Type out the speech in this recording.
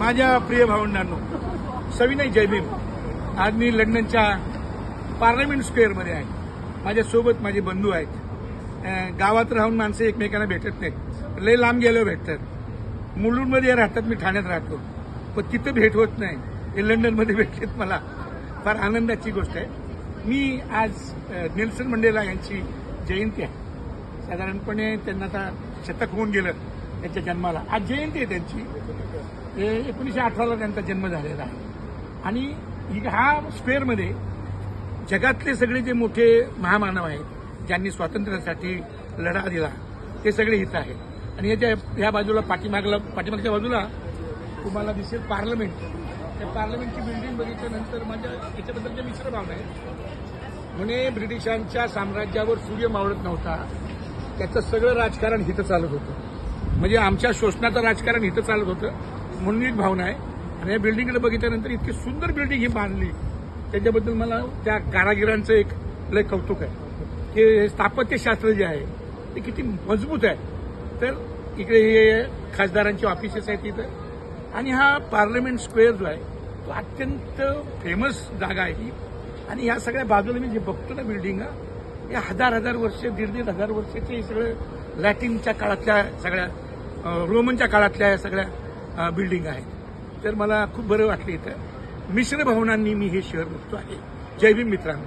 माझ्या प्रिय भावंडांनो, सविनय जय भीम. आज मी लंडनच्या पार्लमेंट स्क्वेअरमध्ये आहे. माझ्यासोबत माझे बंधू आहेत. गावात राहून माणसं एकमेकांना भेटत नाहीत, लय लांब गेल्यावर भेटतात. मुलुंडमध्ये राहतात, मी ठाण्यात राहतो, पण तिथं भेट होत नाही. हे लंडनमध्ये भेटलेत. मला फार आनंदाची गोष्ट आहे. मी आज नेल्सन मंडेला यांची जयंती आहे. साधारणपणे त्यांना आता शतक होऊन गेलं त्यांच्या जन्माला. आज जयंती आहे त्यांची. 1918ला त्यांचा जन्म झालेला आहे. आणि हा स्क्वेअरमध्ये जगातले सगळे जे मोठे महामानव आहेत, ज्यांनी स्वातंत्र्यासाठी लढा दिला, ते सगळे इथं आहेत. आणि या बाजूला पाठीमागच्या बाजूला तुम्हाला दिसेल पार्लमेंट. त्या पार्लमेंटची बिल्डिंग बघितल्यानंतर माझ्या याच्याबद्दलच्या मिश्र भावना आहेत. म्हणे ब्रिटिशांच्या साम्राज्यावर सूर्य मावळत नव्हता, त्याचं सगळं राजकारण हिथं चालत होतं. म्हणजे आमच्या शोषणाचं राजकारण हिथं चालत होतं, म्हणून एक भावना आहे. आणि या बिल्डिंगकडे बघितल्यानंतर इतकी सुंदर बिल्डिंग ही बांधली, त्याच्याबद्दल मला त्या कारागिरांचं एक लय कौतुक आहे की स्थापत्यशास्त्र जे आहे ते किती मजबूत आहे. तर इकडे हे खासदारांची ऑफिसेस आहेत इथं. आणि हा पार्लमेंट स्क्वेअर जो आहे तो अत्यंत फेमस जागा आहे ही. आणि ह्या सगळ्या बाजूला मी जे बघतो ना बिल्डिंग, या हजार वर्ष, दीड हजार वर्षाचे सगळं लॅटिनच्या काळातल्या, सगळ्या रोमनच्या काळातल्या या सगळ्या बिल्डिंग आहेत. तर मला खूप बरं वाटलं. इथं मिश्र भावनांनी मी हे शहर बघतो आहे. जय भीम मित्रांनो.